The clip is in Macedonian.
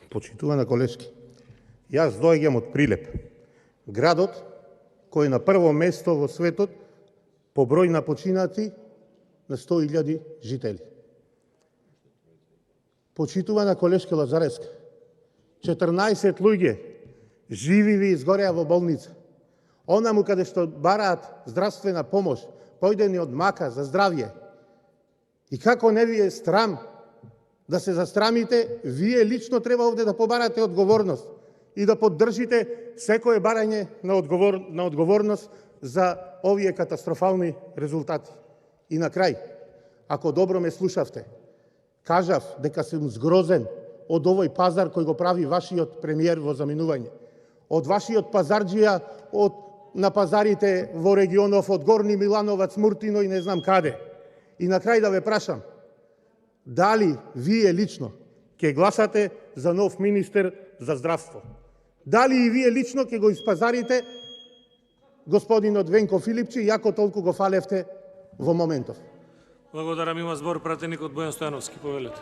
Почитувана колешки, јас доаѓам од Прилеп, градот кој е на прво место во светот по број на починати на 100.000 жители. Почитувана колешка Лазареска, 14 луѓе живи ви изгореа во болница. Онаму каде што бараат здравствена помош, појдени од мака за здравје. И како не ви е страм да се застрамите, вие лично треба овде да побарате одговорност и да поддржите секое барање на одговорност за овие катастрофални резултати. И на крај, ако добро ме слушавте, кажав дека сум згрозен од овој пазар кој го прави вашиот премиер во заминување, од вашиот пазарџија на пазарите во регионов од Горни Милановац, Муртино и не знам каде. И на крај да ве прашам, дали вие лично ќе гласате за нов министер за здравство? Дали и вие лично ќе го испазарите господинот Венко Филипчи, јако толку го фалевте во моментов? Благодарам, има збор пратеник од Бојан Стојановски, повелете.